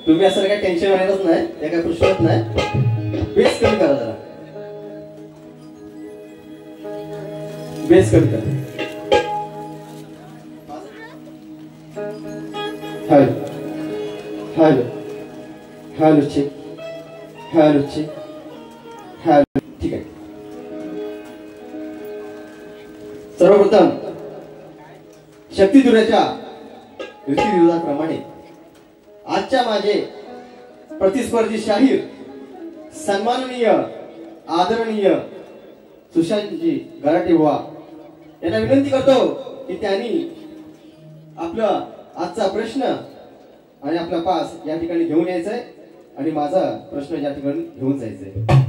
तुम्ही असं काही टेन्शन घ्यायलाच नाही, त्या काही प्रश्नच नाही. बेस कमी करा जरा, बेस कमी करा. Hello hello hello check, hello check, hello. ठीक आहे. सर्वप्रथम शक्तिदुर्याच्या रीतिरिवाजाप्रमाणे आजच्या माझे प्रतिस्पर्धी शाहीर सन्माननीय आदरणीय सुशांतजी गराटे बुवा यांना विनंती करतो की त्यांनी आपला आजचा प्रश्न आणि आपला पास या ठिकाणी घेऊन यायचा आहे आणि माझा प्रश्न या ठिकाणी घेऊन जायचा आहे.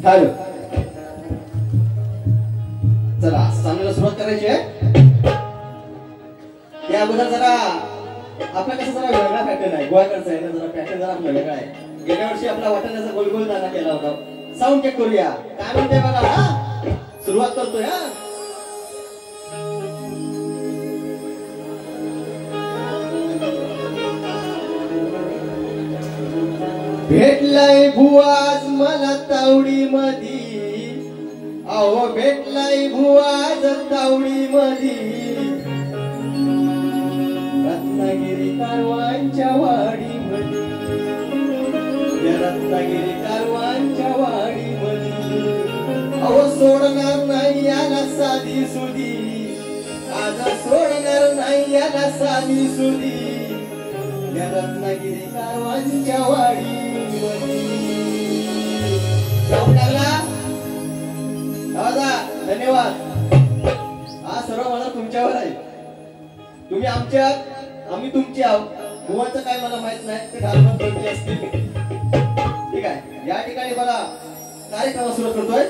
हॅलो, चला सामन्याला सुरुवात करायची आहे. त्या अगोदर जरा आपला कसं जरा वेगळा पॅटर्न आहे, गोव्याकडचा आहे ना, जरा पॅटर्न जरा आपला वेगळा आहे. गेल्या वर्षी आपला वाटाण्याचा गोलगोल दाना केला होता. साऊंड चेक करूया काय म्हणते बघा. हा सुरुवात करतोय. हा भेटलाय भुवाज मला तावडी मधी, अहो भेटलाय भुवाज तावडी मधी, रत्नागिरी कारवांच्या वाडी मधी, रत्नागिरी कारवांच्या वाडी मधी, अहो सोडणार नाही याला साधी सुधी, आज सोडणार नाही याला साधी सुधी, या रत्नागिरी कारवांच्या वाडी दादा. धन्यवाद. हा सर्व मला तुमच्यावर आहे. तुम्ही आमच्या आम्ही तुमचे आहोत. गोवाचं काय मला माहित नाही, ते ढालमत बोलते असतील. ठीक आहे, या ठिकाणी मला कार्यक्रम सुरू करतोय.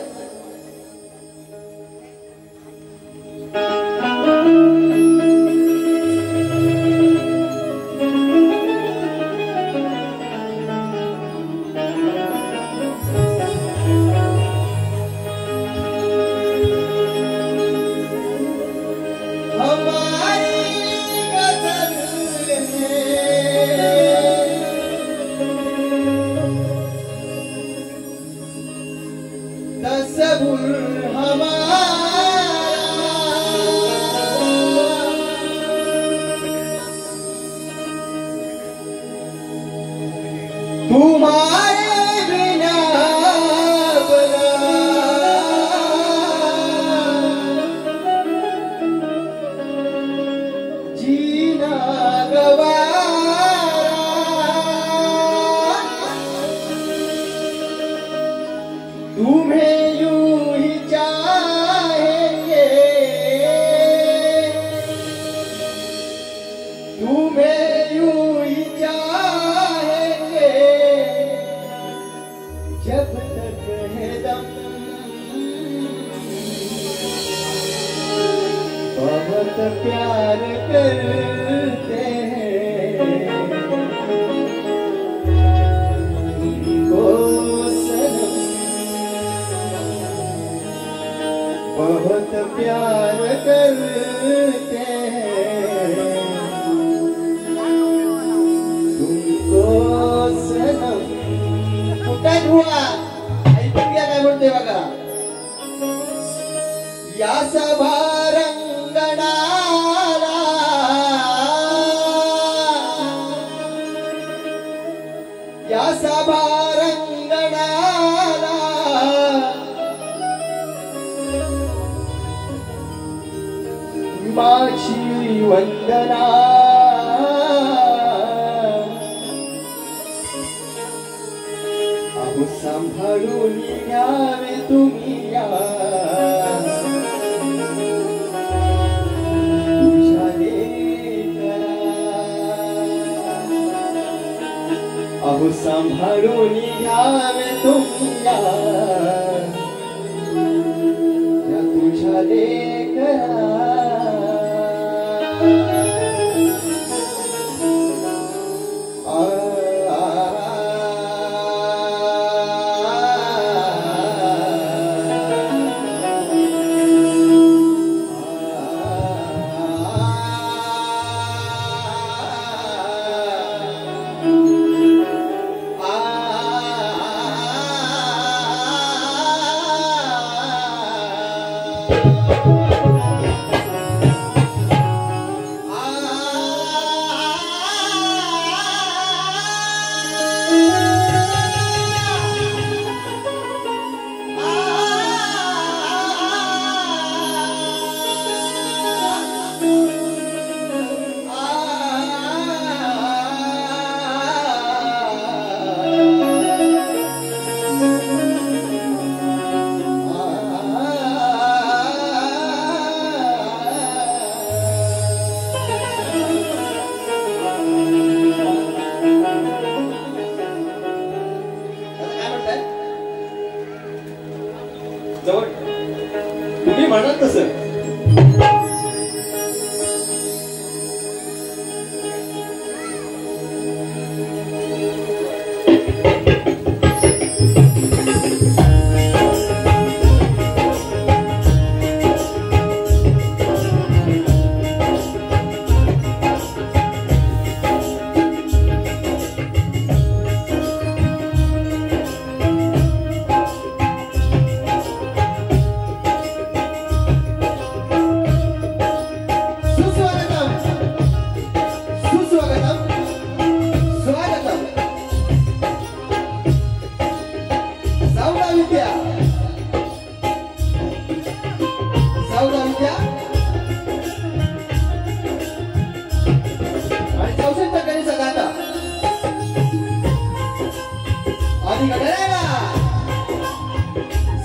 प्यार करते हैं तुमको सनम, बहुत प्यार करते हैं तुमको सनम. कुठे हुआ ऐकून घ्या काय म्हणते बघा. या सभा रंगणाला माझी वंदना, अहो सांभाळून घ्यावे तुम्ही या तुझ्या लेकरा, अहो सांभाळून घ्यावे तुम्ही या तुझ्या लेकरा. जवळ तुम्ही म्हणाल तसं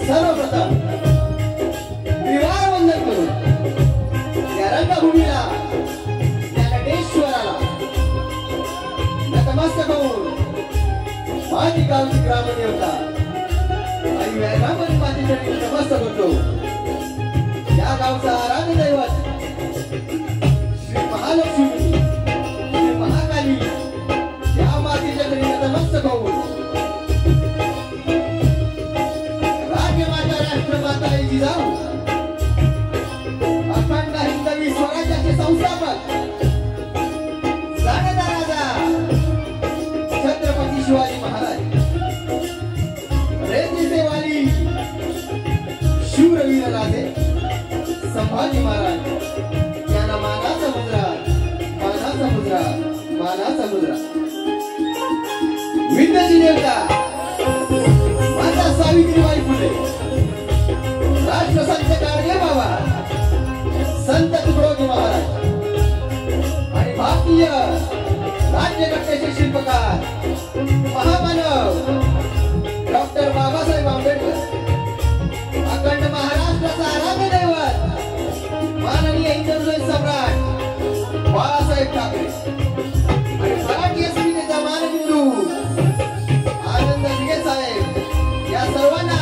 सर्वप्रथम त्रिवार वंदन करून या रंगभूमीला या नटेश्वराला नतमस्तक होऊन माझी गावची ग्रामदेवता आणि वैरामणी मातेच्या नतमस्तक होतो. या गावचा आराध्य दैवत श्री महालक्ष्मी श्री महाकाली या मातेच्या नतमस्तक होऊन जिजाऊ अखंड हिंदवी स्वराज्याचे संस्थापक जाणता राजा छत्रपती शिवाजी महाराज रेतीचे वाली शूरवीर राजे संभाजी महाराज यांना मानाचा मुद्रा मानाचा मुद्रा मानाचा मुद्रा. विद्येची देवता माता सावित्रीबाई फुले राष्ट्रसंत गाडगे बाबा संत तुकडोजी महाराज आणि भारतीय राज्यघटनेचे शिल्पकार महामानव डॉक्टर बाबासाहेब आंबेडकर अखंड महाराष्ट्राचा आराध्य दैवत माननीय हिंदुत्व सम्राट बाळासाहेब ठाकरे आणि मराठी अस्मितेचा मानबिंदू आनंद दिघे साहेब या सर्वांना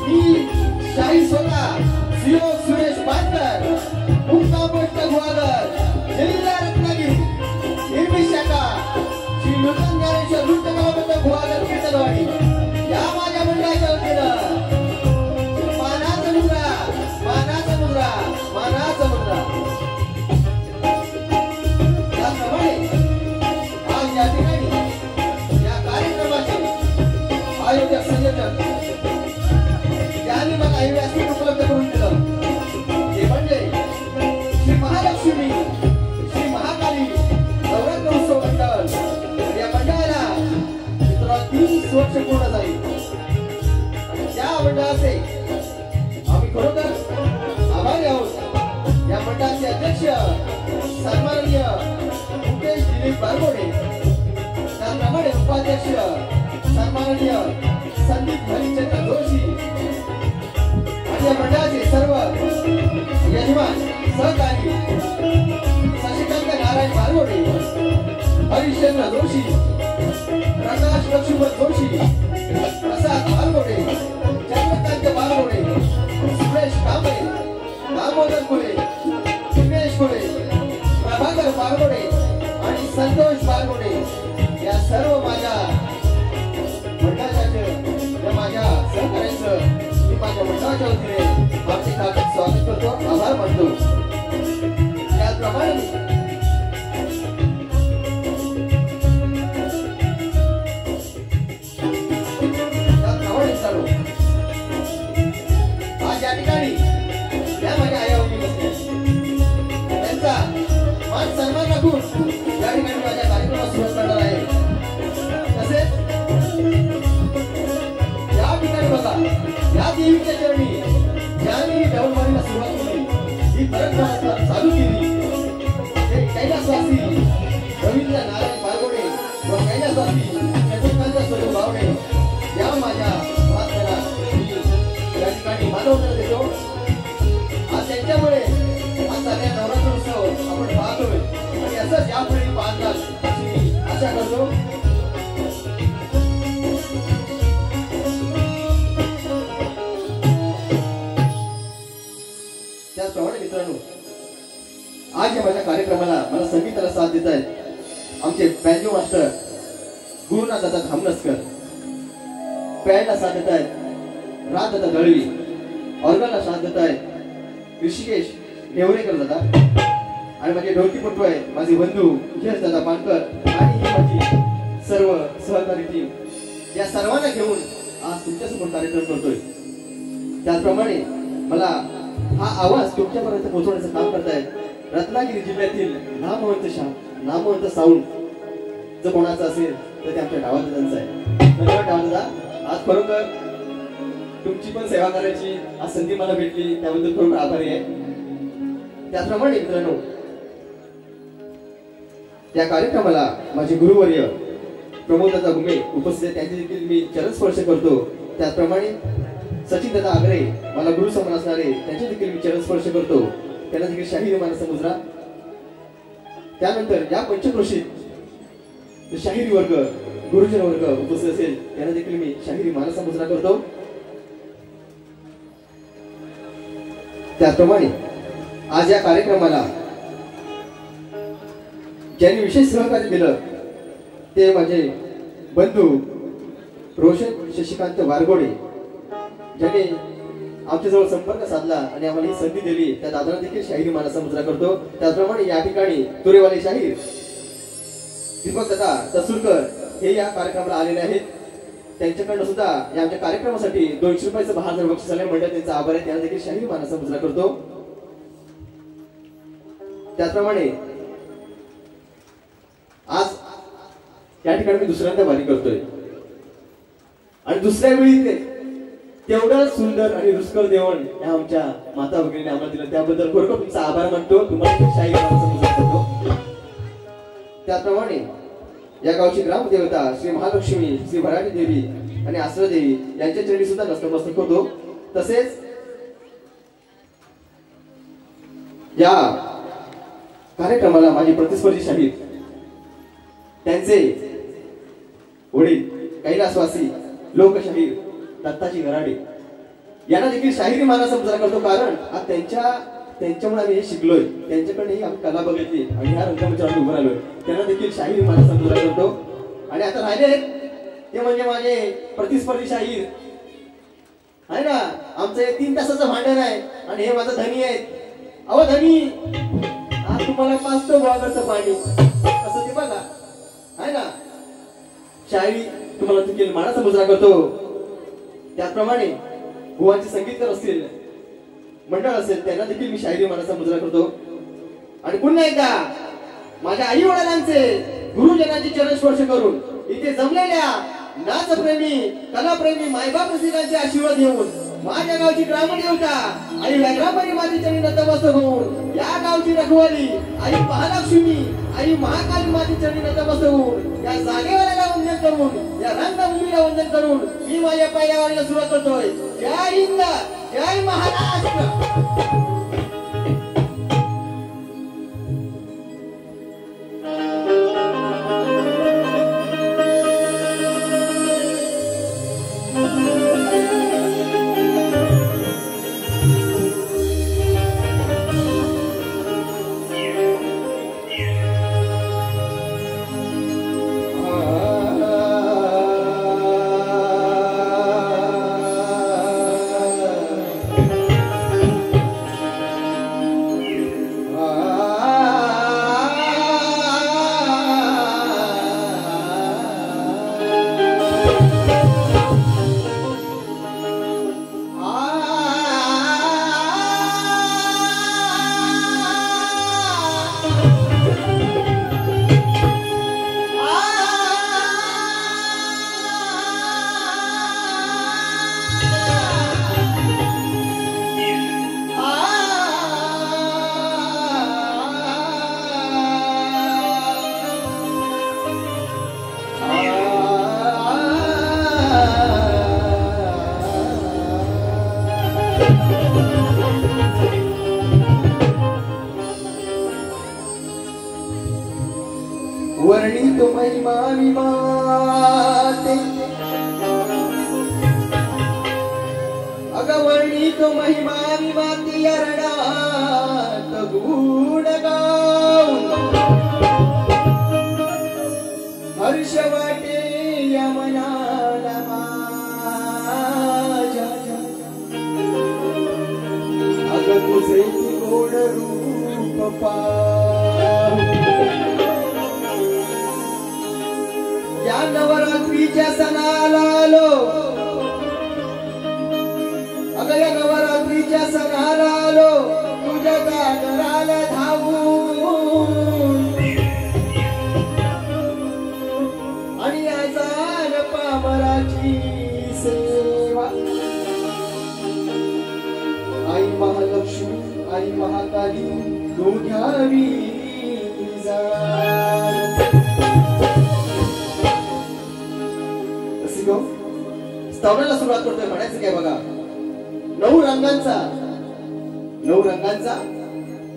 मी शाही सोला सीओ सुरेश पाटकर मुक्ता पोस्ट गुहागर जिल्हा रत्नागिरी निर्मी शाखा श्री नूतन ज्ञानेश्वर नृत्य कलाबंद गुहागर कीर्तनवाडी या माझ्या मंडळाच्या वतीनं मानाचा मुद्रा मानाचा मुद्रा मानाचा मुद्रा. त्याप्रमाणे आज या ठिकाणी या कार्यक्रमाचे आयोजक संयोजक त्यांनी मला हे व्यासपीठ उपलब्ध करून दिलं ते म्हणजे श्री महालक्ष्मी श्री महाकाली नवरात्र उत्सव मंडळ. या मंडळाला मित्रांनो 30 वर्ष पूर्ण झाली आणि त्या मंडळाचे आम्ही खरोखर आभारी आहोत. या मंडळाचे अध्यक्ष सन्माननीय मुकेश दिलीप बारगोडे त्याप्रमाणे उपाध्यक्ष सन्माननीय संदीप हरिचंद्र जोशी या मंडळाचे सर्व यजमान सहकारी शशिकांत नारायण बारगोडे हरिश्चंद्र जोशी प्रकाश लक्ष्मण जोशी प्रसाद बारगोडे चंद्रकांत बारगोडे सुरेश कांबळे दामोदर फुले दिनेश फुले प्रभाकर बारगोडे आणि संतोष बारगोडे या सर्व माझ्या मंडळाच्या माझ्या सहकार्यांचं माझ्या मंडळाच्या वतीने आपले हार्दिक स्वागत करतो आभार मानतो. त्याचप्रमाणे चालू आज या ठिकाणी या माझ्या आया उभी बसल्या त्यांचा मान सन्मान राखून या ठिकाणी माझ्या कार्यक्रमात सुरुवात करणार आहे. तसेच या ठिकाणी बघा या देवीच्या चरणी ज्यांनी डवलवाडीला सुरुवात केली ही परंपरा चालू केली ते कैलासवासी रवींद्र नारायण बारगोडे व कैलासवासी चंद्रकांत स्वरूप बावडे या माझ्या महात्म्याला या ठिकाणी मानवता देतो. आज त्यांच्यामुळे हा सगळ्या नवरात्र उत्सव आपण पाहतोय आणि असंच यापुढे पाहत राहाल अशी आशा करतो. माझ्या कार्यक्रमाला मला संगीताला साथ देत आहेत आमचे बँजो मास्टर गुरुनाथ दादा धामनसकर, पॅडला साथ देत आहेत राज दादा दळवी, ऑर्गनला साथ देत आहेत ऋषिकेश नेवरेकर दादा, आणि माझे ढोलकीपटू आहे माझे बंधू यश दादा पानकर आणि ही माझी सर्व सहकारी टीम. या सर्वांना घेऊन आज तुमच्यासमोर कार्यक्रम करतोय. त्याचप्रमाणे मला हा आवाज तुमच्यापर्यंत पोहोचवण्याचं काम करतायत रत्नागिरी जिल्ह्यातील नामवंत साऊंड. जर कोणाचं असेल तर ते आमच्या डावादादांचं आहे. धन्यवाद डावादादा. आज खरोखर तुमची पण सेवा करायची आज संधी मला भेटली, त्याबद्दल खरोखर आभारी आहे. त्याचप्रमाणे मित्रांनो, त्या कार्यक्रमाला माझे गुरुवर्य प्रमोद दादा गुमे उपस्थित, त्यांचे देखील मी चरण स्पर्श करतो. त्याचप्रमाणे सचिन दादा आगरे मला गुरु समान असणारे, त्यांचे देखील मी चरण स्पर्श करतो. त्यांना देखील शाहीर मानस मुजरा. त्यानंतर या पंचक्रोशीत शाहिरी वर्ग गुरुजन वर्ग उपस्थित असेल, त्यांना देखील मी शाहिरी मानस मुजरा करतो. त्याचप्रमाणे आज या कार्यक्रमाला ज्यांनी विशेष सहकार्य दिलं ते माझे बंधू रोशन शशिकांत वारगोडे, ज्याने आमच्याजवळ संपर्क साधला आणि आम्हाला ही संधी दिली. त्या दादांना देखील शाहिरी मानसा मुजरा करतो. त्याचप्रमाणे या ठिकाणी तुरेवाले शाहीर दीपक दादा तसूरकर हे या कार्यक्रमाला आलेले आहेत. त्यांच्याकडनं सुद्धा या आमच्या कार्यक्रमासाठी 200 रुपयाचं बहादर बक्षीस आले मंडळ, त्यांचा आभार आहे. त्यांना देखील शाहिरी मानसा मुजरा करतो. त्याचप्रमाणे आज या ठिकाणी मी दुसऱ्यांदा वारी करतोय आणि दुसऱ्या वेळी तेवढं सुंदर आणि रुचकर जेवण या आमच्या माता भगिनीने आम्हाला दिलं, त्याबद्दल खरोखर तुमचा आभार मानतो. तुम्हाला शाहीर मानसा मुजरा करतो. त्याचप्रमाणे या गावची ग्रामदेवता श्री महालक्ष्मी, श्री भराटी देवी आणि आश्रय देवी यांच्या चरणी सुद्धा नतमस्तक होतो. तसेच या कार्यक्रमाला माझे प्रतिस्पर्धी शाहीर त्यांचे वडील कैलासवासी लोकशाहीर दत्ताजी गराडे यांना देखील शाहिरी मानसा मुजरा करतो. कारण आज त्यांच्यामुळे आम्ही हे शिकलोय, त्यांच्याकडे आम्ही कला बघितली आणि ह्या रंगमंचावर उभं राहिलोय. त्यांना देखील शाहिरी मानसा मुजरा करतो. आणि आता राहिले ते म्हणजे माझे प्रतिस्पर्धी शाहीर आहे ना, आमचं हे 3 तासाचं भांडण आहे आणि हे माझं धनी आहेत. अहो धनी, आज तुम्हाला पाचतो वागरचं पाणी असं ते बघा आहे ना. शायरी तुम्हाला देखील मानसा मुजरा करतो. त्याचप्रमाणे भुवांचे संगीतकार असतील, मंडळ असेल, त्यांना देखील मी शायरी मानसा मुजरा करतो. आणि पुन्हा एकदा माझ्या आई वडिलांचे गुरुजनांचे चरण स्पर्श करून इथे जमलेल्या नाचप्रेमी कलाप्रेमी मायबाप रसिकांचे आशीर्वाद घेऊन माझ्या गावची ग्रामदेवता आई व्याघ्रापरी मातेच्या नतमस्तक होऊन या गावची रखवाली आई महालक्ष्मी आई महाकाली मातेच्या नतमस्तक होऊन या जागेवाल्याला वंदन करून या रंगभूमीला वंदन करून मी माझ्या पायावारीला सुरुवात करतोय. जय हिंद, जय महाराष्ट्र. वर्णित महिमा विमाते अग अगवणी तो महिमा माती रणात गुण गाऊ हर्ष वाटे या मनाला माझ्या अग तुझे गोड रूप पाहू या नवरात्रीच्या सणाला आलो अगं या नवरात्रीच्या सणाला आलो तुझ्या दादराला धावून आणि आजार पामराची सेवा आई महालक्ष्मी आई महाकाली तू घ्यावी स्तवनाला सुरुवात करतोय म्हणायचं काय बघा नऊ रंगांचा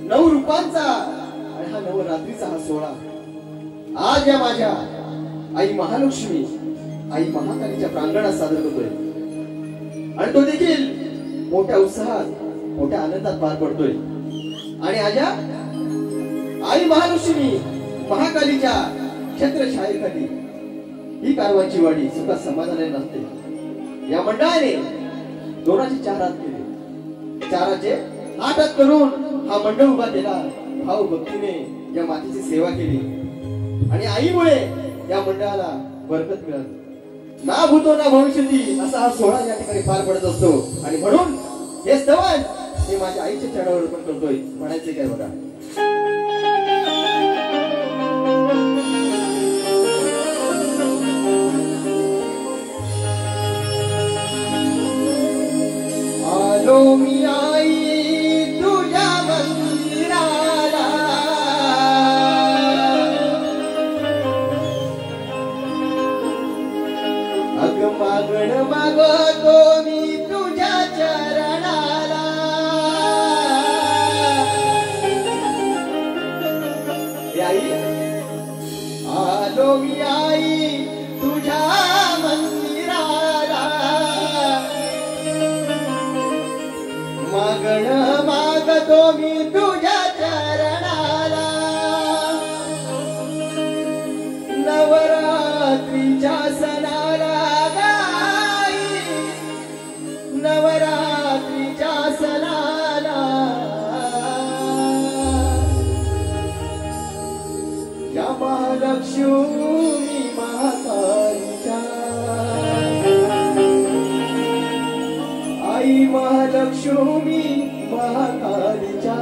नऊ रूपांचा आणि हा नवरात्रीचा हा सोहळा आज या माझ्या आई महालक्ष्मी आई महाकालीच्या प्रांगणात सादर करतोय आणि तो देखील मोठ्या उत्साहात मोठ्या आनंदात पार पडतोय आणि आजा आई महालक्ष्मी महाकालीच्या छत्रछायेखाली ही कारवांची वाडी सुखात समाधानाने नसते या मंडळाने दोनाचे 4 हात केले 4चे 8 हात करून हा मंडळ उभा केला भाव भक्तीने या मातेची सेवा केली आणि आईमुळे या मंडळाला बरकत मिळाली ना भूतो ना भविष्यती असा हा सोहळा या ठिकाणी पार पडत असतो आणि म्हणून हे स्तवन हे माझ्या आईच्या चरणावर अर्पण करतोय म्हणायचे काय बघा आलो मी आई तुझ्या मंदिराला अग मागण मागतो मी तुझ्या चरणाला आई आलो मी आई तुझ्या मंदिराला मागण मागतो मी तुझ्या चरणाला नवरात्रीच्या सणाला गाई नवरात्रीच्या सणाला या महालक्ष्मी महाकालीच्या आई महालक्ष्मी महाकालीच्या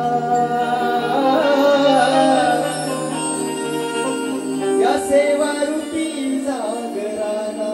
या सेवा रूपी जागराला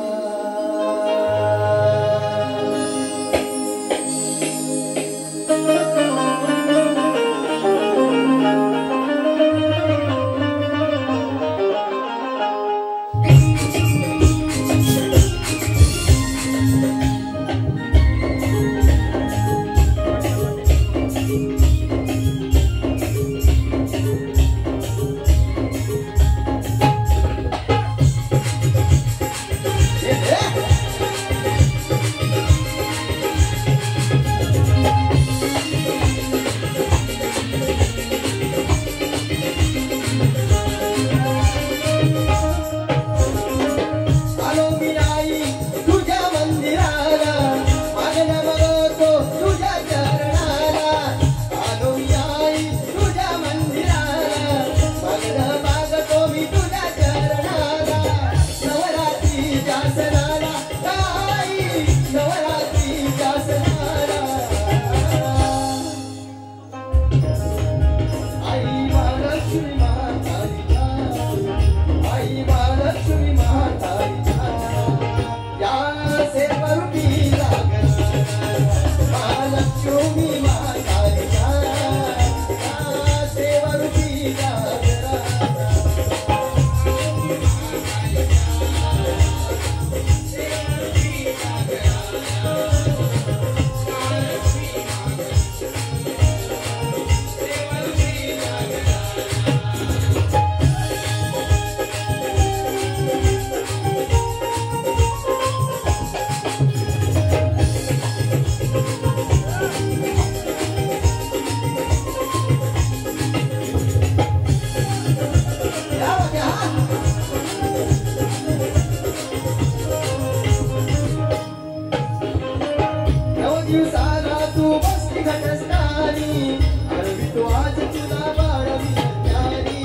दिवसाला तू बसली घटस्थानी अरवी तू आज तुला बाळवी ज्ञानी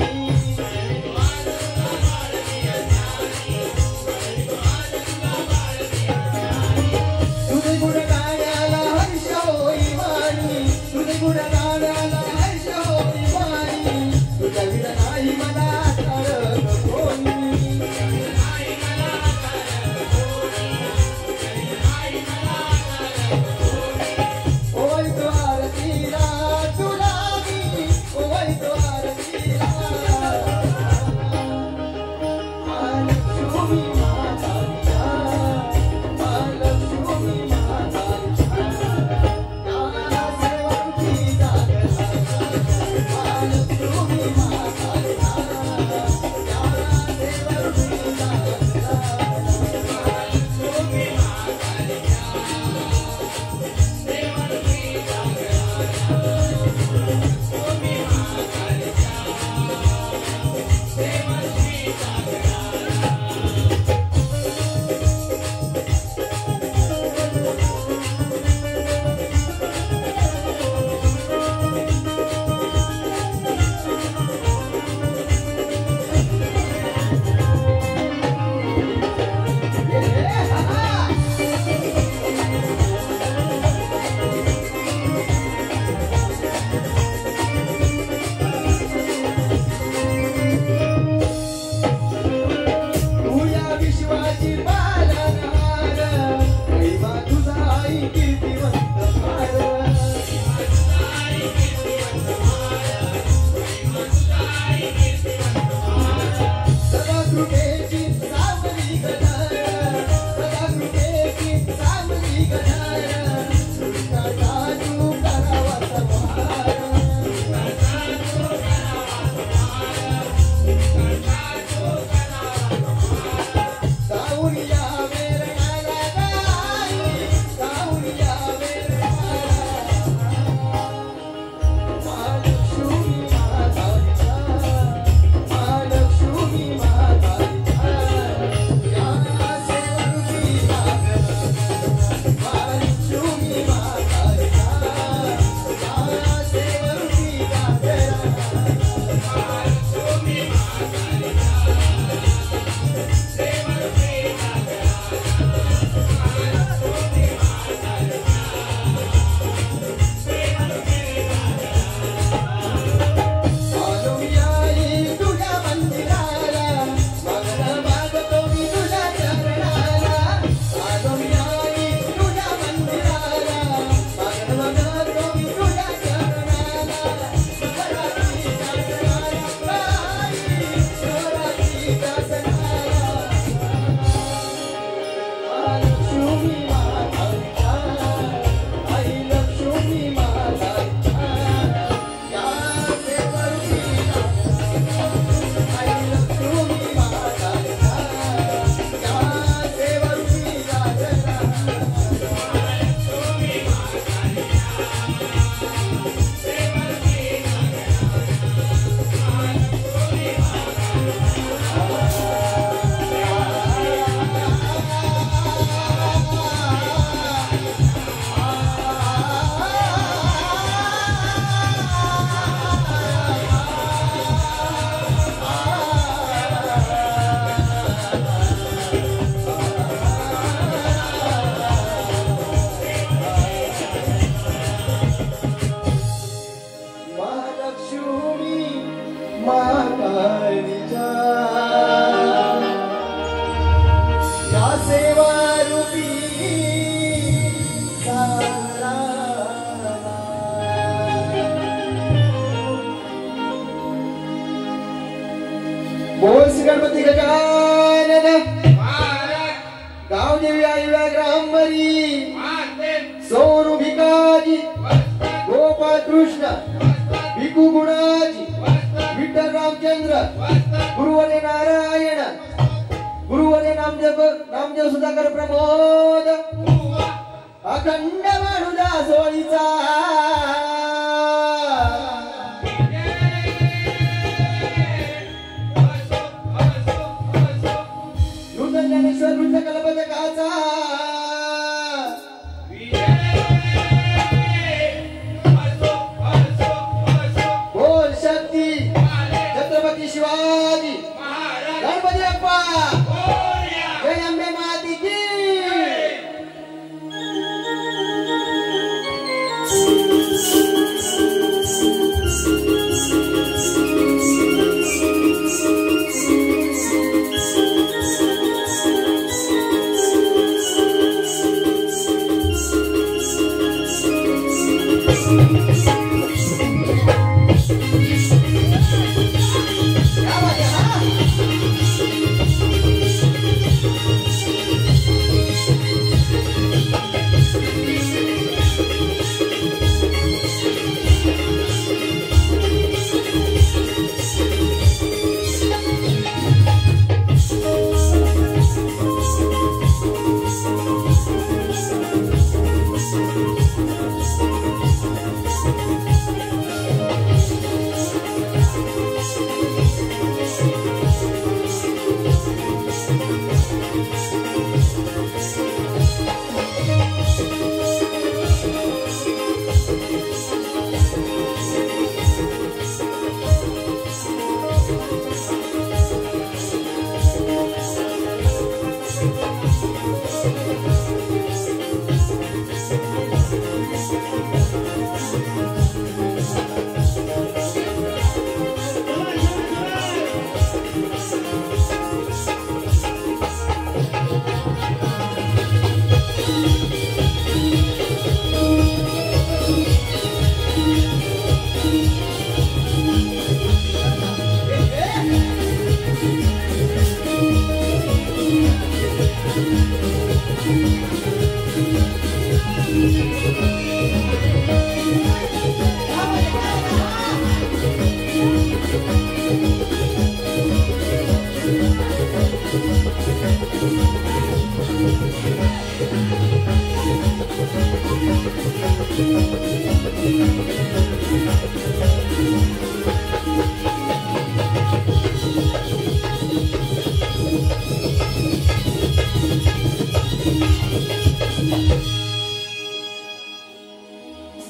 तुझे गुण गाण्याला हर्ष होई वाणी तुझे गुण गाण्याला हर्ष होई वाणी तुझ्या विण नाही मला ठारक कोणी बोल श्री गणपती गजानन गावदेवी आई व्याघ्रांबरी सोनू भिकाजी गोपाळ कृष्ण भिकू गुणाजी विठ्ठल रामचंद्र गुरुवरे नारायण गुरुवरे नामदेव सुधाकर प्रमोद अखंड माणूदा सोळीचा ज्ञानेश्वर वृत्त कल्पतकाचा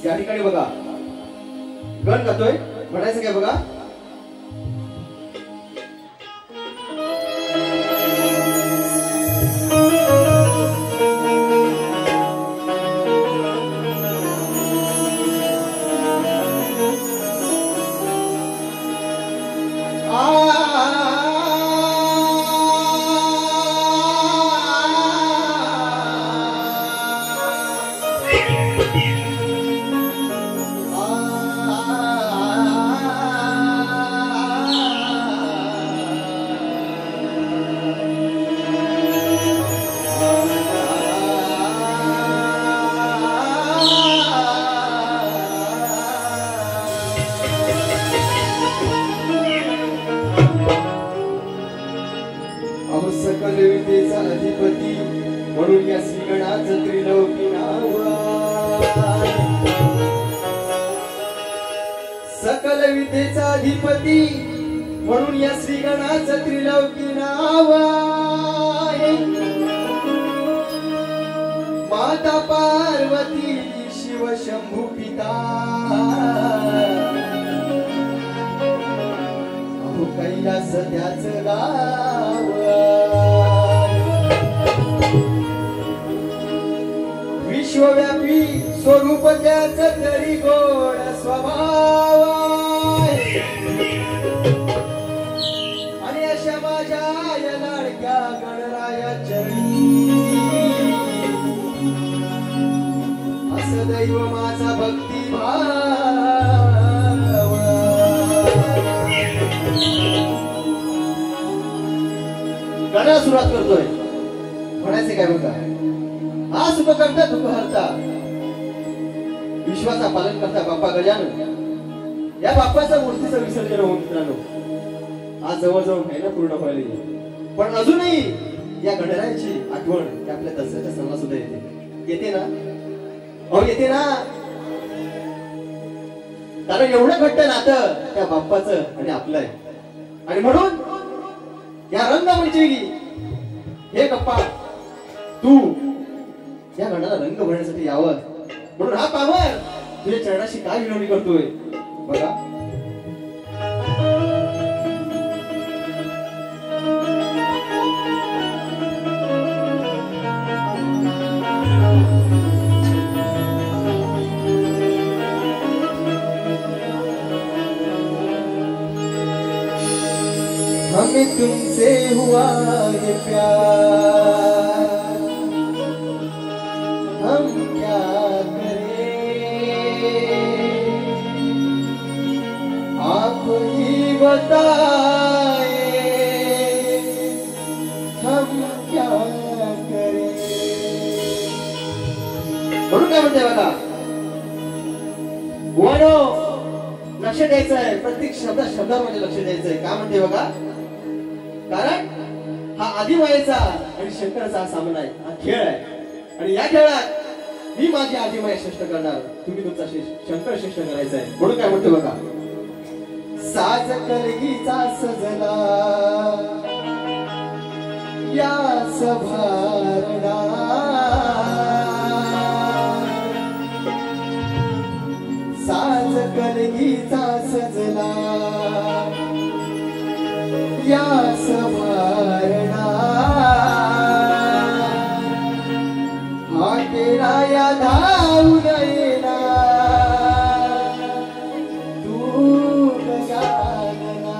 या ठिकाणी बघा गण गातोय, म्हणायचं काय बघा. सकल विद्येचा अधिपती म्हणून या श्रीगणाचं त्रिलोकी नाव. सकल विद्येचा अधिपती म्हणून या श्रीगणाचं त्रिलोकी नाव. माता पार्वती शिव शंभू पिता अहो कैलास त्याचं गाव. विश्वव्यापी स्वरूप त्याचं तरी गोड स्वभाव. आणि अशा माझ्या या लाडक्या गणराया चरणी असं दैव माझा भक्तिभाव. गाणं सुरुवात करतोय, म्हणायचे काय बघा. हा सुख करता दुःख हरता विश्वाचा पालन करता बाप्पा गजानन. या बाप्पाच्या मूर्तीचं विसर्जन होऊन मित्रांनो आज जवळजवळ महिना पूर्ण व्हायला, पण अजूनही या गणरायाची आठवण आपल्या दसऱ्याच्या सणाला सुद्धा येते ना. अहो येते ना, कारण एवढं घट्ट नातं त्या बाप्पाचं आणि आपलं आहे. आणि म्हणून या रंगमंची हे गप्पा तू या गणाला रंग भरण्यासाठी यावं, म्हणून हा पावर तुझ्या चरणाशी काय विनवणी करतोय बघा. हमें तुमसे हुआ ये प्यार, हम क्या करें. बताए हम क्या करें. म्हणून काय म्हणते बघा, वनो लक्ष द्यायचं आहे, प्रत्येक शब्दामध्ये लक्ष द्यायचं आहे. का म्हणते बघा, कारण हा आदिमायेचा आणि शंकराचा हा सामना आहे, हा खेळ आहे. आणि या खेळात मी माझी आदिमाया श्रेष्ठ करणार, तुम्ही तुमचा शंकर श्रेष्ठ करायचा आहे. म्हणून काय म्हणते बघा, साज कलगीचा सजला या सभारणा, साज कलगीचा सजला या सभारणा, हा केला या धावून येला तू गजानना.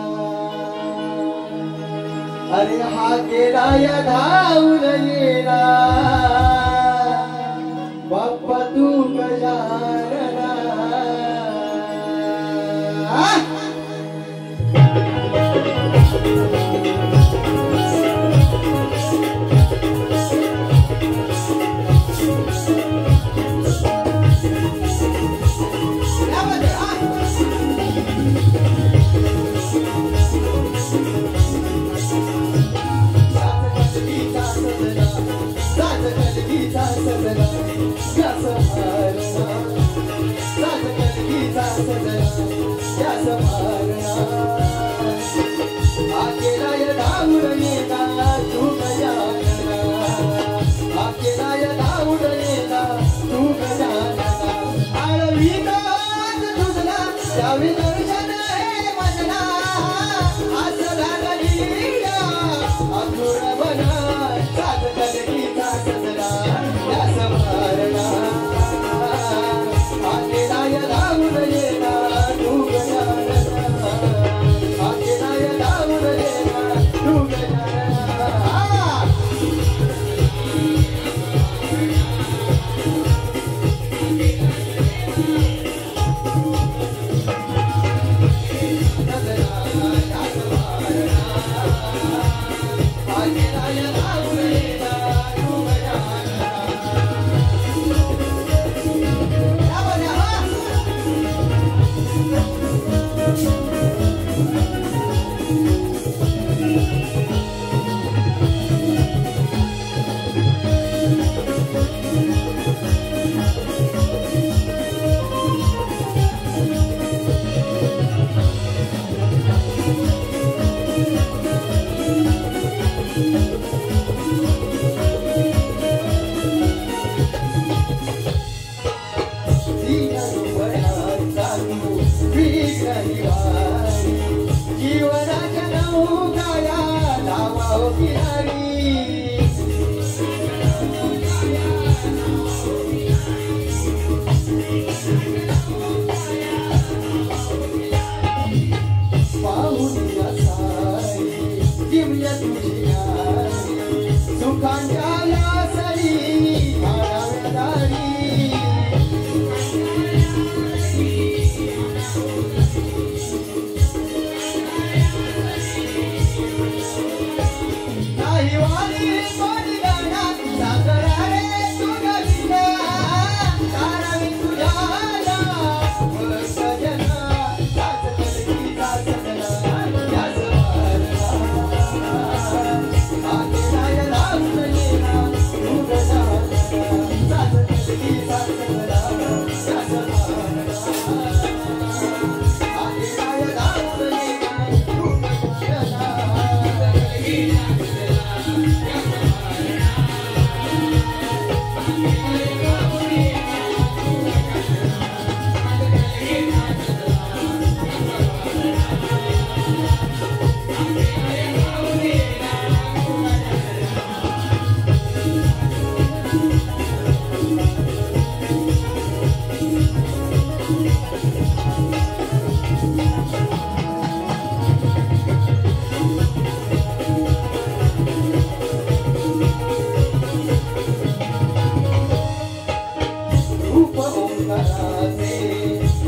अरे हा केला या धावून येला बाप्पा तू गजानना.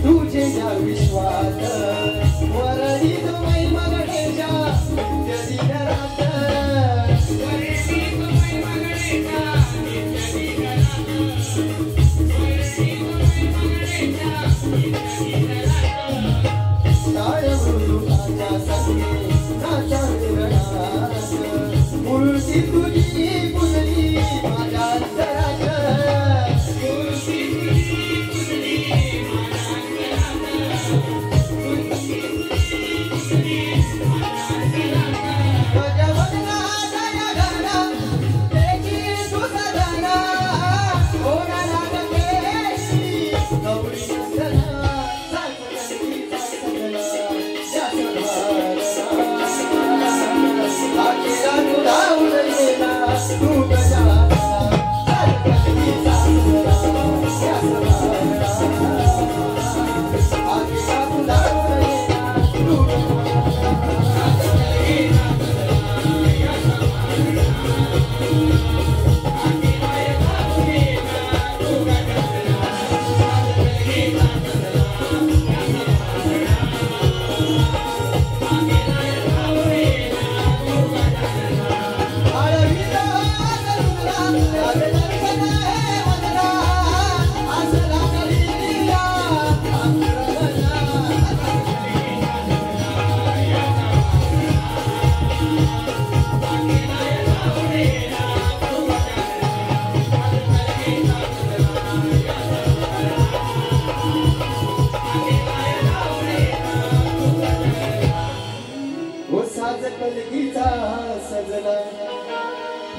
तुझे या विश्वात वरळीत महिमा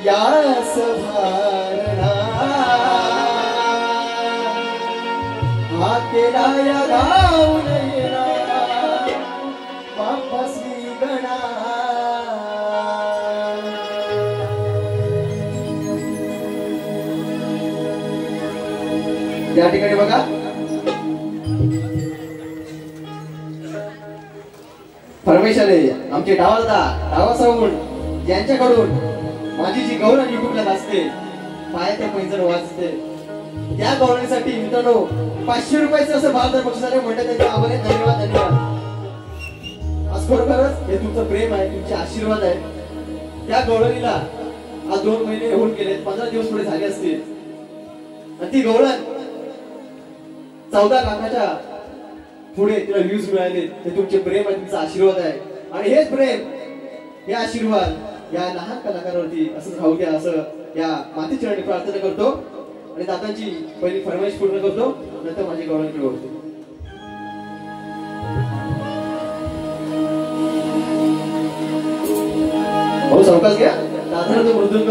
यास भारणा हा केला या गाऊन येणा वापसी गणा या ठिकाणी बघा परमेश्वरे आमचे डावा सावून यांच्याकडून माझी जी गौरव युट्यूबला असते पायाच्या पैंजण वाजते त्या गौरवण्यासाठी मित्रांनो 500 रुपयाचं असं भारत बक्षिसाने म्हणतात त्यांचे आभार धन्यवाद धन्यवाद आज खरोखरच हे तुमचं प्रेम आहे तुमचे आशीर्वाद आहे त्या गौरवणीला आज 2 महिने होऊन गेले 15 दिवस पुढे झाले असतील आणि ती गौरव 14 लाखाच्या पुढे तिला व्ह्यूज मिळाले ते तुमचे प्रेम आहे तुमचा आशीर्वाद आहे आणि हेच प्रेम हे आशीर्वाद या लहान कलाकारावरती असंच राहू द्या असं या मातेचरणी प्रार्थना करतो आणि दादांची पहिली फरमाईश पूर्ण करतो नंतर माझी गौरवणीकडे ओढतो भाऊ सावकाश घ्या दादा तो मृदुंग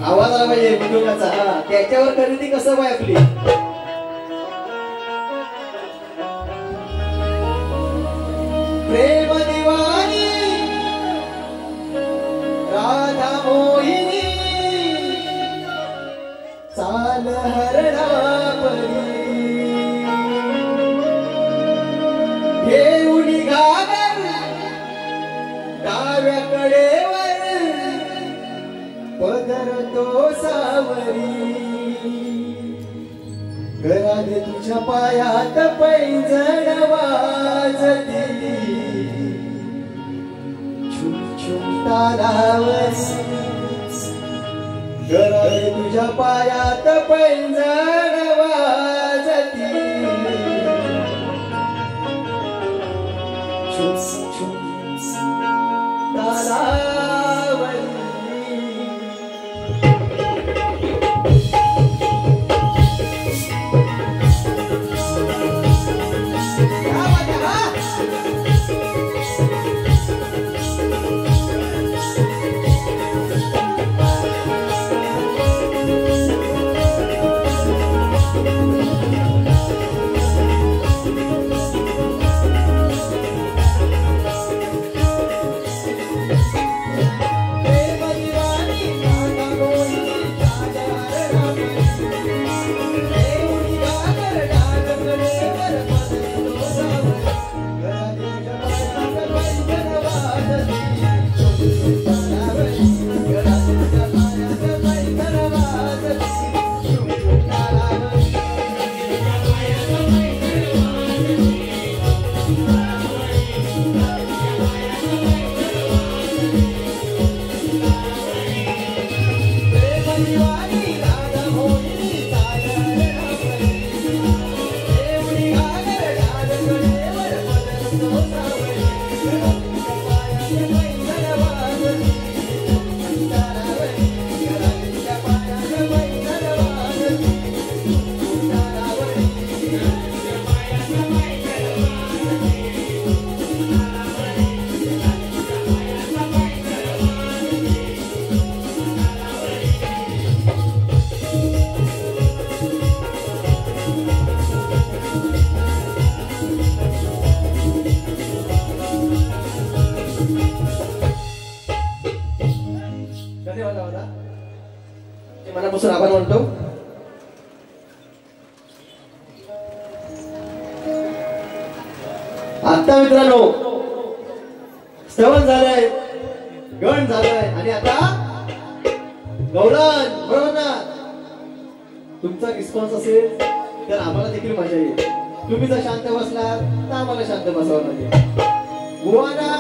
आवाज आला पाहिजे मृदुंगाचा त्याच्यावर खरेदी कसं पाय आपली प्रेम दिवानी राधा मोहिनी चाल हरणा परी घेऊन गागर डाव्या कडेवर पदर तो सावरी घरात तुझ्या पायात पैंजण वाजती घरात तुझ्या पायात पैंजण वाजती तालावरी मनापासून आभार मानतो आता मित्रांनो श्रवण झालंय गण झालंय आणि आता गौरव बरोबर ना तुमचा रिस्पॉन्स असेल तर आम्हाला देखील मजा येईल तुम्ही जर शांत बसला तर आम्हाला शांत बसावं लागेल गोवाना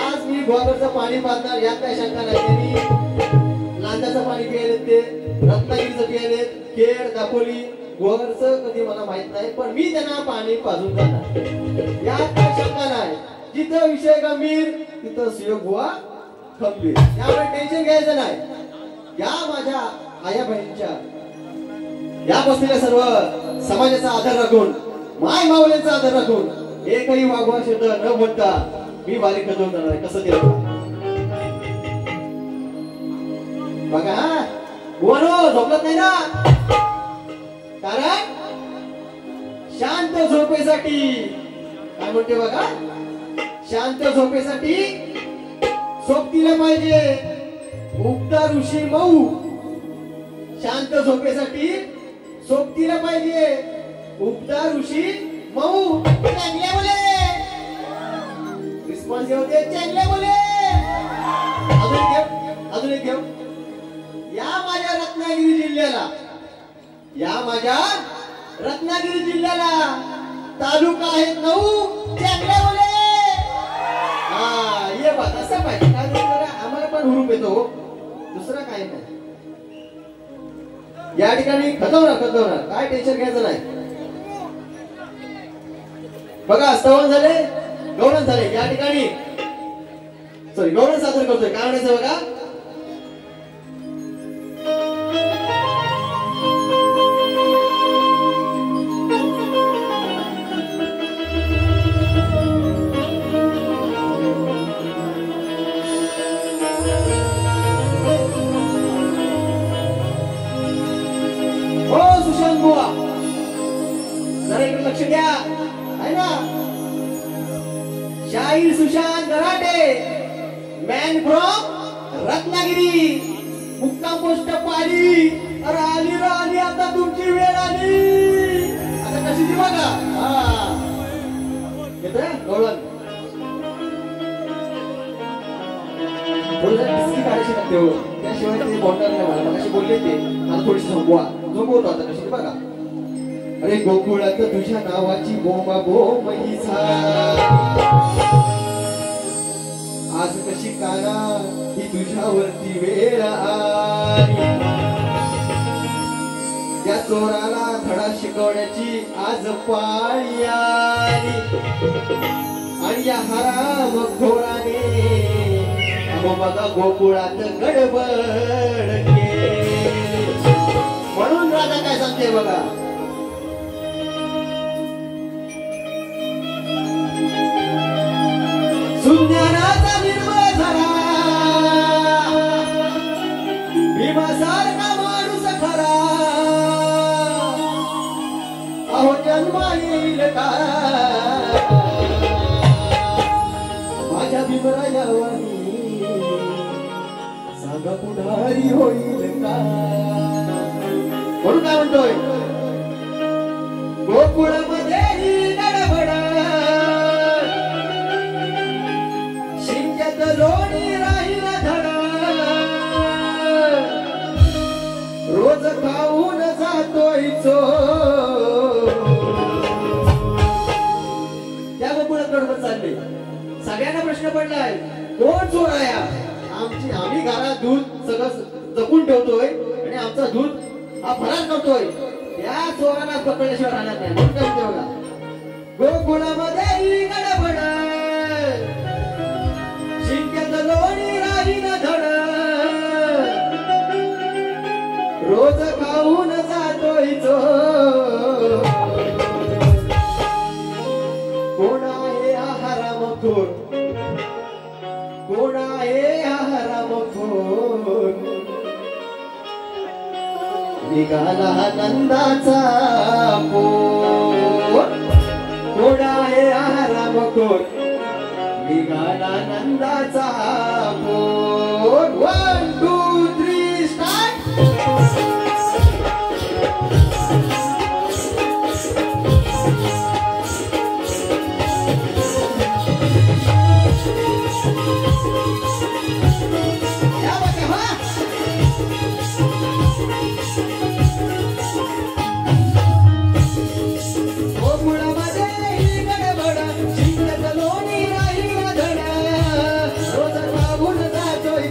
आज मी गोवागरचं पाणी पाजणार यात काय शंका नाही त्यांनी लांजाचं पाणी प्यायलेत ते रत्नागिरीचं प्यायलेत केर दापोली गोवागरचं कधी मला माहित नाही पण मी त्यांना पाणी पाजून जाणार यात काय शंका नाही जिथं विषय गंभीर तिथं सुयोग गोवा खंबीर त्यामुळे टेन्शन घ्यायचं नाही या माझ्या आया बहिणींच्या या बसलेल्या सर्व समाजाचा आधार राखून माय मावल्यांचा आधार राखून एकही वाघवा शब्द न बोलता मी बारीक करून जाणार आहे कसं ते बघा बोलो झोपत नाही ना, कारण शांत झोपेसाठी काय म्हणते बघा, शांत झोपेसाठी सोबतीला पाहिजे उबदार ऋषी मऊ. शांत झोपेसाठी सोबतीला पाहिजे उबदार ऋषी मऊ. चांगले बोले, रिस्पॉन्स होते, चांगले बोले. अजून एक घेऊ. या माझ्या रत्नागिरी जिल्ह्याला, या माझ्या रत्नागिरी जिल्ह्याला तालुका आहे 9. चांगले बोले. हा ये बघ, असं पाहिजे. काय आम्हाला पण हुरूप येतो, दुसरा काही नाही. या ठिकाणी खतवणार, काय टेन्शन घ्यायचं नाही. बघा स्तवन झाले, गौरव झाले. या ठिकाणी सॉरी गौरव सादर करतोय. काय म्हणायचं बघा, लक्ष द्या, आहे ना. शाहीर सुशांत गराटे, मॅन फ्रॉम रत्नागिरी, मुक्काम पोस्ट पाली. अरे आली आता तुमची वेळ आली. आता कशी ती बघा. येतोय गौरव, काढायची लागते हो, त्याशिवाय ते बोलणार नाही. मला कशी बोलले ते, मला थोडीशी झोपवतो आता. कशी बघा. अरे गोकुळात तुझ्या नावाची बोंबा बोंब ही आज कशी काना ही तुझ्यावरती वेळ आली. त्या चोराला धडा शिकवण्याची आज पाळी आली. आणि या हराम घोराने बघा गोकुळात गडबड केली. म्हणून राजा काय सांगते बघा, सुज्ञानाचा निर्मळ झाला भीमासारखा माणूस खरा. अहो जन्मा येईल का माझ्या भीमरायावानी, सांगा पुढारी होईल का. म्हणून काय म्हणतोय, गोकुळामध्ये गडबड लोणी राहील धड. रोज खाऊन जातोय चोर. त्या गोकुळात गडबड चालली. सगळ्यांना प्रश्न पडलाय, कोण चोर आहे. आम्ही घरात दूध सगळं जपून ठेवतोय आणि आमचा दूध हा फरार करतोय. या चोराला पकडल्याशिवाय राहणार नाही. म्हणून काय म्हणते बघा, गोकुळामध्ये गडबड लोणी राहील धड. रोज खाऊन जातोय चोर. कोण आहे हा हरामखोर, कोण आहे हा हरामखोर. निघाला नंदाचा पोर. कोण आहे हा हरामखोर, निघाला नंदाचा पोर. 1 2 3 स्टार्ट. रोज खाऊन जातोय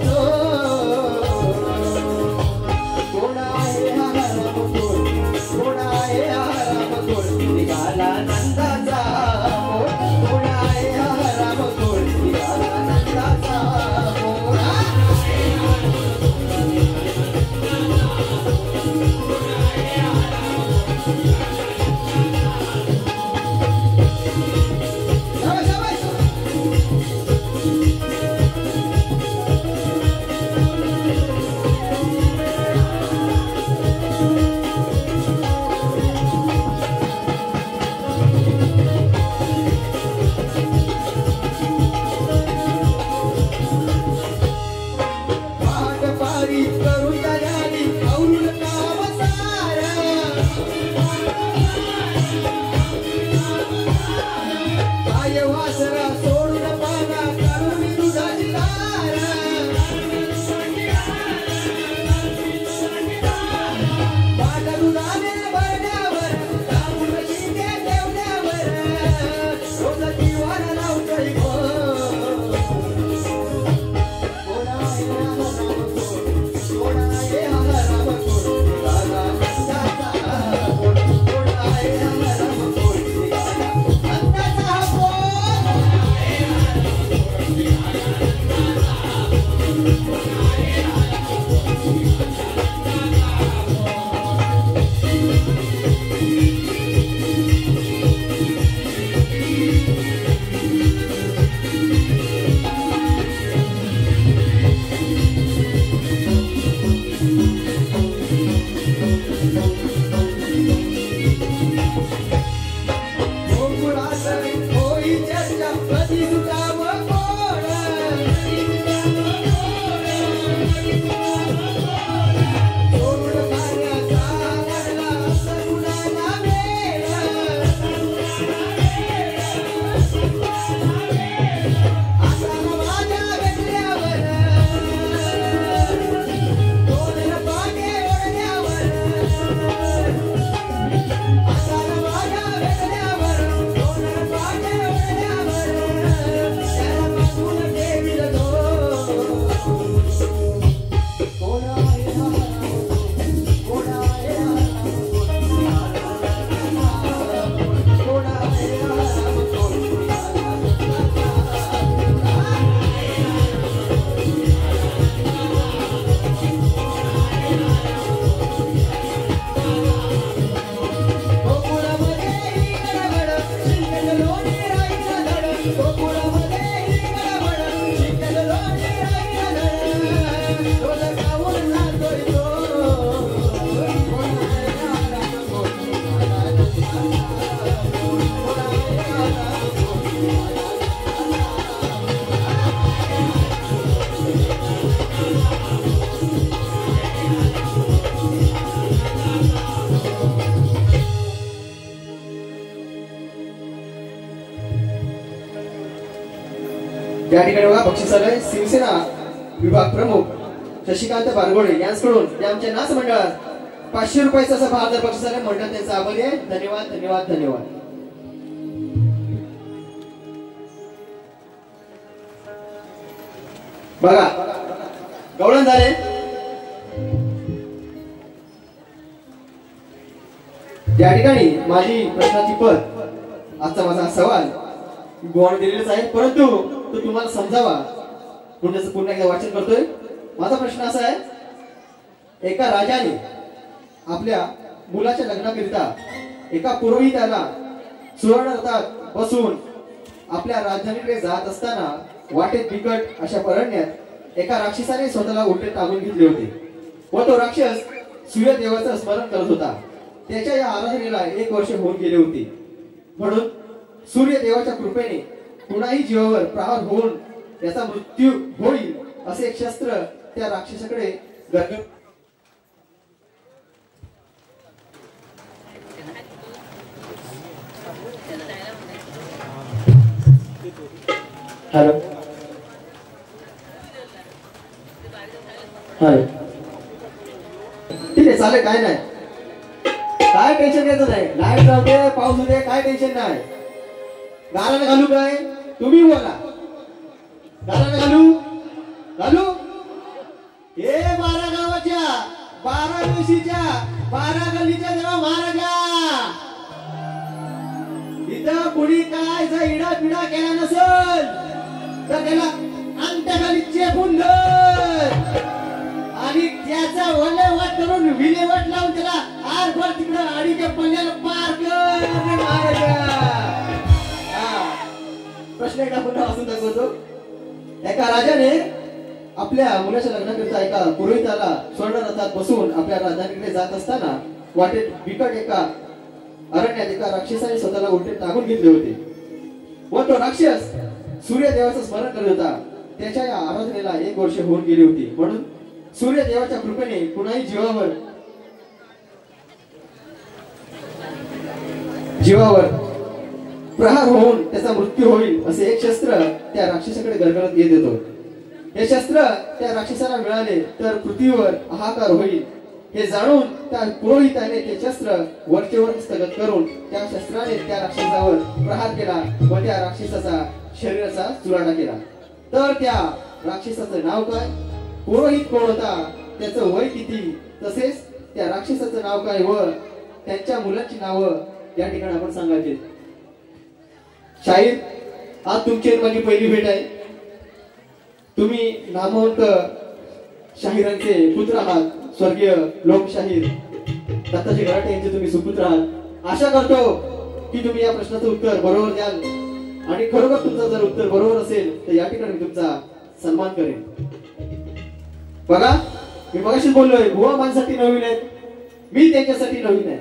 या ठिकाणी बघा बक्षिसालय शिवसेना विभाग प्रमुख शशिकांत बारगोळे यांच्याकडून या आमच्या नाच मंडळात 500 रुपयाचा असा बहादर बक्षिसालय मंडळ त्यांचा आभारी आहे. धन्यवाद धन्यवाद धन्यवाद. बघा गवळण झाले. या ठिकाणी माझी प्रश्नाची पद आजचा माझा सवाल गोवाने दिलेलाच आहे, परंतु तो तुम्हाला समजावा म्हणून त्याचं पुन्हा एकदा वाचन करतोय. माझा प्रश्न असा आहे, एका राजाने आपल्या मुलाच्या लग्नाकरिता एका पुरोहिताला सुवर्ण रथात बसून आपल्या राजधानीकडे जात असताना वाटेत बिकट अशा अरण्यात एका राक्षसाने स्वतःला उलटे टाकून घेतले होते व तो राक्षस सूर्यदेवाचं स्मरण करत होता. त्याच्या या आराधनेला 1 वर्ष होऊन गेले होते. म्हणून सूर्यदेवाच्या कृपेने कुणाही जीवावर प्रहार होऊन त्याचा मृत्यू होईल असे एक शस्त्र त्या राक्षसाकडे हॅलो हॅलो ठीक आहे चालेल, काय नाही, काय टेन्शन घ्यायचं नाही. लाईट जाऊ दे पाऊस होऊ दे काय टेन्शन नाही. गाराला घालू काय तुम्ही बोला. गाराला घालू घालू हे 12 गावाच्या 12 दिवशीच्या 12 गल्लीच्या देवा महाराजा इथं कुणी काय जर इडा पिडा केला नसेल तर त्याला अंत्यखाली चेपून धर आणि त्याचा वल्लेवाट करून विल्हेवाट लावून त्याला आरपार तिकडं आडीच्या पल्ल्याला पार कर महाराजा. प्रश्न एकदा पुन्हा वाचून दाखवतो. एका राजाने आपल्या मुलाच्या लग्नाकरिता एका पुरोहिताला स्वर्ण रथात बसून आपल्या राजधानीकडे जात असताना वाटेत बिकट एका अरण्यात एका राक्षसाने स्वतःला उलटे टाकून घेतले होते व तो राक्षस सूर्यदेवाचं स्मरण करत होता. त्याच्या या आराधनेला 1 वर्ष होऊन गेली होती. म्हणून सूर्यदेवाच्या कृपेने कुणाही जीवावर प्रहार होऊन त्याचा मृत्यू होईल असे एक शस्त्र त्या राक्षसाकडे गरगरत येत येतो. हे शस्त्र त्या राक्षसाला मिळाले तर पृथ्वीवर हाहाकार होईल हे जाणून त्या पुरोहिताने ते शस्त्र वरचेवर स्थगत करून त्या शस्त्राने त्या राक्षसावर प्रहार केला व त्या राक्षसाचा शरीराचा चुराडा केला. तर त्या राक्षसाचं नाव काय, पुरोहित कोण होता, त्याचं वय किती, तसेच त्या राक्षसाचं नाव काय व त्यांच्या मुलांची नावं या ठिकाणी आपण सांगायचे. शाहीर, आज तुमची माझी पहिली भेट आहे. तुम्ही नामवंत शाहिरांचे पुत्र आहात, स्वर्गीय लोकशाहीर दत्ताजी गराटे यांचे तुम्ही सुपुत्र आहात. आशा करतो की तुम्ही या प्रश्नाचं उत्तर बरोबर द्याल आणि खरोखर तुमचं जर उत्तर बरोबर असेल तर या ठिकाणी तुमचा सन्मान करेन. बघा, मी मगाशीच बोललोय, बुवा माझ्यासाठी नवीन आहेत, मी त्यांच्यासाठी नवीन आहे.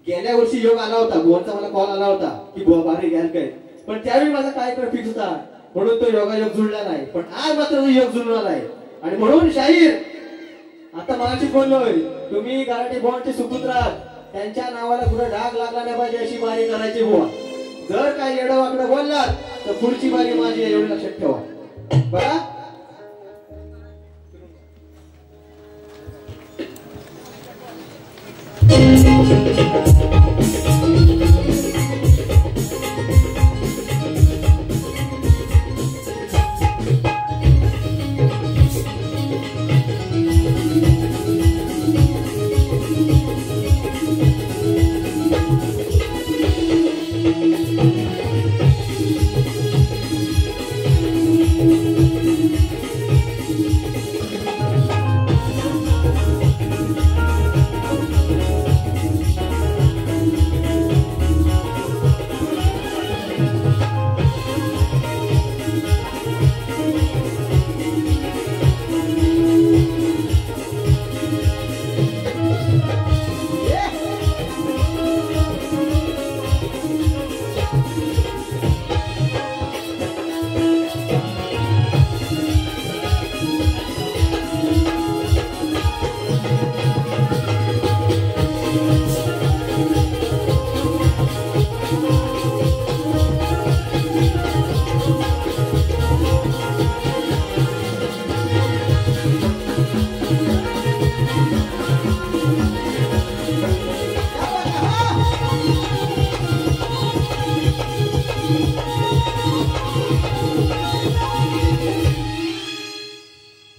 गेल्या वर्षी योग आला होता, बुवांचा मला कॉल आला होता की बुवा बारे घ्याल काय, पण त्यावेळी माझा कार्यक्रम फिक्स होता म्हणून तो योगायोग जुळला नाही. पण आज मात्र तो योग जुळून आलाय आणि म्हणून शाहीर, आता मगाशी बोललोय, तुम्ही गराटे बुवांचे सुपुत्र आहात, त्यांच्या नावाला कुठं डाग लागला नाही पाहिजे अशी बारी करायची बुवा. जर काही येडं वाकडं बोललात तर पुढची बारी माझी आहे, एवढं लक्षात ठेवा. बघा,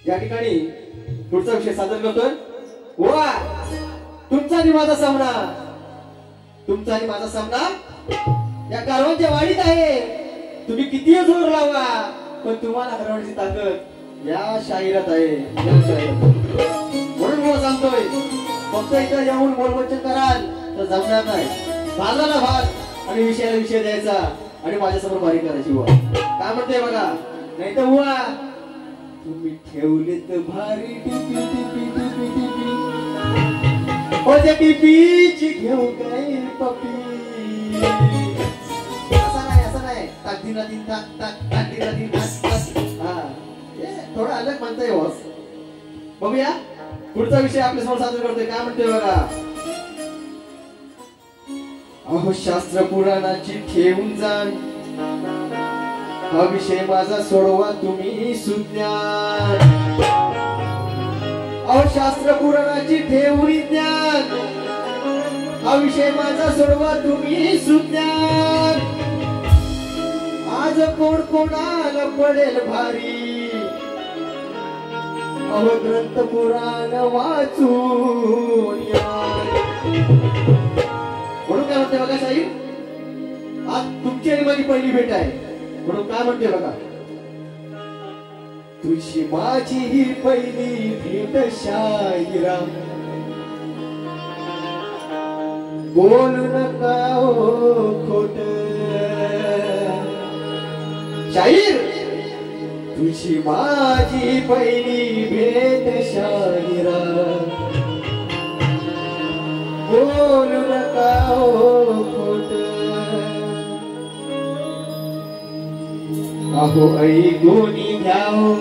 या ठिकाणी पुढचा विषय सादर करतोय. वा, तुमचा आणि माझा सामना, तुमचा आणि माझा सामना या कारवांच्या वाडीत आहे. तुम्ही किती जोर लावा पण तुम्हाला हरवण्याची ताकद या शाहिरात आहे. म्हणून मी सांगतोय, फक्त इथं येऊन बोलवचन कराल तर जमणार नाही. भालाला भात आणि विषयाला विषय द्यायचा आणि माझ्यासमोर बारी करायची. वा, काय म्हणते बघा, नाही तर वा तुम्ही ठेवलेत भारी टिपी टिपी टिपी टिपी, ओ त्या टिपीची घेऊ काय पपी. असं नाही ताकदीला दिन ताक ताक ताकदीला दिन ताक ताक. हा, थोडं अलग म्हणताय बॉस. बघूया पुढचा विषय आपल्या समोर सादर करतोय. काय म्हणतोय बघा, अहो शास्त्र पुराणाची ठेवून जाण, हा विषय माझा सोडवा तुम्ही सुज्ञान. अहो शास्त्र पुराणाची ठेवून ज्ञान, हा विषय माझा सोडवा तुम्ही सुज्ञान. आज कोण कोणाला पडेल भारी, अहो ग्रंथ पुराण वाचून या. म्हणून काय म्हणते बघा साहेब, आज तुमची आणि माझी पहिली भेट आहे. म्हणून काय म्हणते बघा, तुझी माझी ही पहिली भेट शाहिरा, बोलू नका हो खोट. शाहीर, तुझी माझी पहिली भेट शाहिरा, बोलू नका हो खोट. अहो ऐकूनी घ्याओ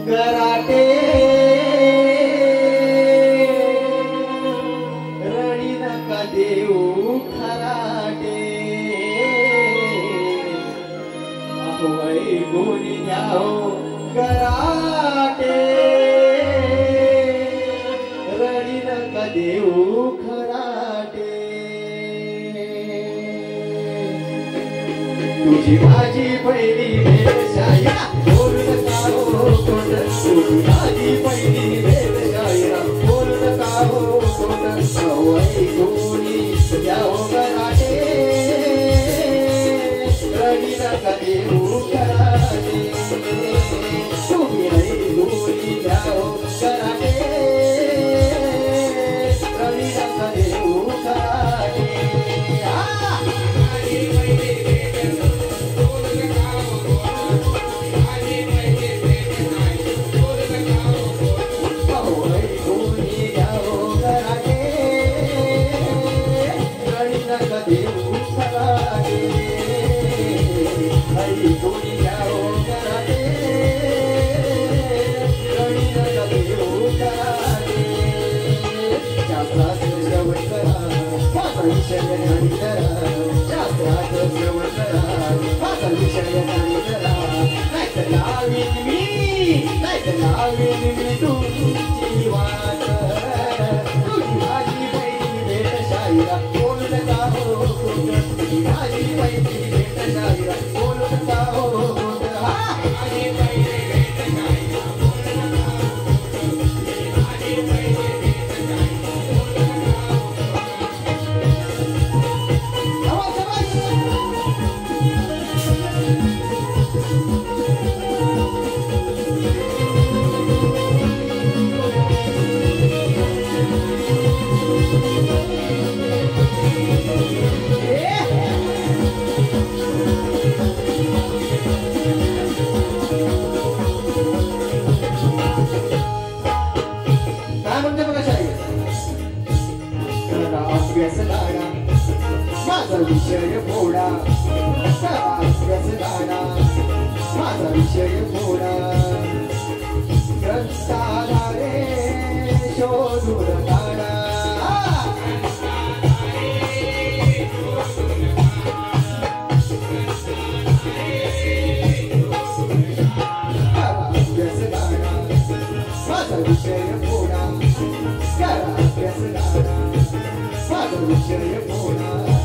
गराटे, रडी नका देऊ खराटे. कोणी न्याओ कराटे रडी नका देऊ खराटे तुझी माझी पहिली भेट बोलू नका हो कोण तुझी माझी पहिली भेट बोलू नका हो कोण सवय कोणी द्याओ कराटे रडी नका देऊ कराटे तुम्ही नाही दोन्ही द्याओ कराटे रडी नका देऊ कराटे विषय फोडा माझा विषय फोडा ग्रंथाधारे शोधून काढा माझा विषय फोडा माझा विषय फोडा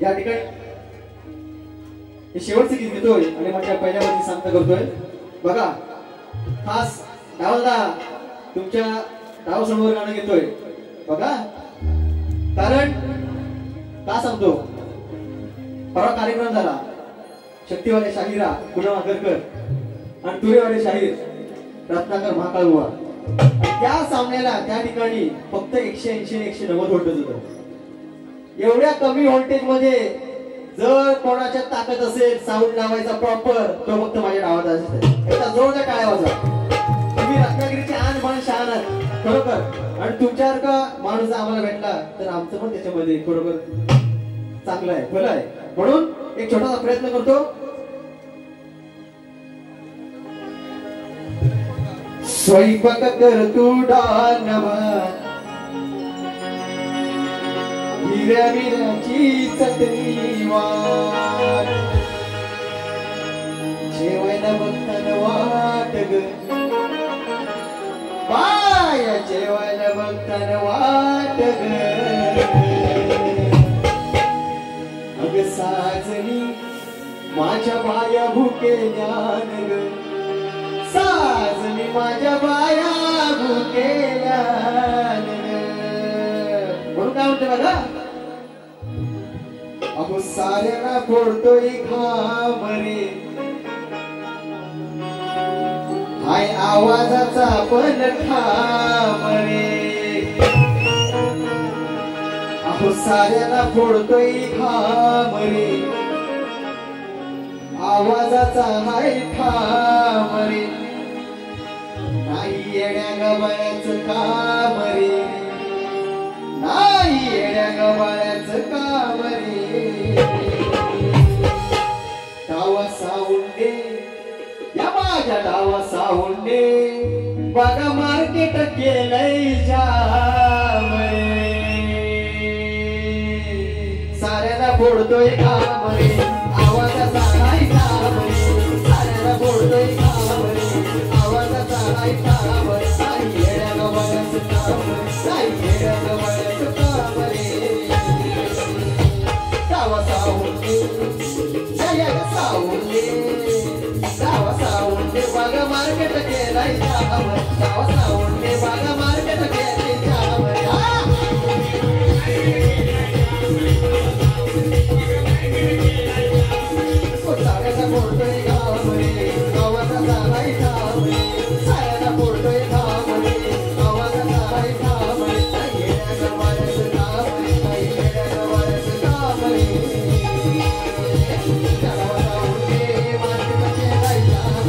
या ठिकाणी हे शेवटचे गीत घेतोय आणि माझ्या पहिल्या वरती सांगता करतोय बघा. खास डावलदा तुमच्या डाव समोर गाणं घेतोय बघा. कारण का सांगतो, परवा कार्यक्रम झाला शक्तीवाले शाहिरा कुणाल आगरकर आणि तुरेवाले शाहीर रत्नाकर महाकाळुवा. त्या सामन्याला त्या ठिकाणी फक्त 180 190 व्होल्टेज होतं. एवढ्या कमी व्होल्टेज मध्ये जर कोणाच्या ताकद असेल साऊंड लावायचा प्रॉपर, तो फक्त माझ्या डावात असेल. त्याचा जोरदार टाळ्या वाजवा. तुम्ही रत्नागिरीचे आन बाण शहाण आहात खरोखर, आणि तुमच्यासारखा माणूस आम्हाला भेटला तर आमचं पण त्याच्यामध्ये खरोखर चांगलं आहे, भलं आहे. म्हणून एक छोटासा प्रयत्न करतो. स्वयंपाक कर तू डानभात, हिरव्या मिरची चटणी वाट, जेवायला बघताना वाट ग बाया, जेवायला बघताना वाट ग. अग साजनी माझ्या बाया भुकेल्यान ग, साजनी माझ्या बाया भुकेल्यान ग. म्हणून काय म्हणते बघा. अहो साऱ्यांना फोडतोय घाम रे, हाय आवाजाचा पण ठाम रे. अहो साऱ्यांना फोडतोय घाम रे, आवाजाचा हाय ठाम रे. नाही येड्या गबाळ्याचं काम रे, नाही येड्या गबाळ्याचं काम रे. डावा सावंडे या माझ्या डावा सावंडे, बघा मार्केट केलंय जाम रे. साऱ्याला फोडतोय काम रे, आवाजाचा हाय ठाम रे. साऱ्याला फोडतोय काम रे, आवाजाचा हाय ठाम रे. नाही येड्या गबाळ्याचं काम रे, नाही येड्या गबाळ्याचं काम रे. डावा सावंडे या सावंडे, डावा सावंडे बघा मार्केट केलाय जाम रे. डावा सावंडे बघा मार्केट केलंय जाम रे. साऱ्याला फोडतोय घाम रे, आवाजाचा हाय ठाम रे. साऱ्याला फोडतोय घाम रे, आवाजाचा हाय ठाम रे. नाही येड्या गबाळ्याचं काम रे, नाही येड्या गबाळ्याचं काम रे. डावा सावंडे मार्केट केलाय जाम रे, डावा सावंडे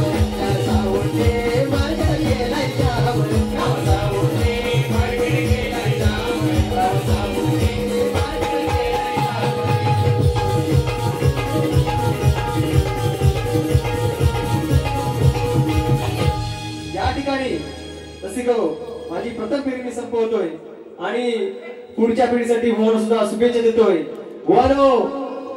मार्केट केलाय जाम रे. डावा सावंडे मार्केट केलाय जाम रे, डावा सावंडे मार्केट केलाय जाम रे. या ठिकाणी रसिको माझी प्रथम फेरी मी संपवतोय आणि पुढच्या पिढीसाठी मोर सुद्धा शुभेच्छा देतोय. गोवानो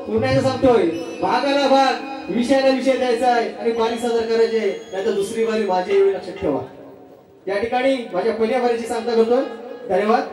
पुन्हा एकदा सांगतोय, भागाला भाग, विषयाला विषय द्यायचा आहे आणि बारी सादर करायचे, नाहीतर दुसरी बारी माझी एवढी लक्षात ठेवा. या ठिकाणी माझ्या पहिल्या बारीची सांगता करतोय. धन्यवाद.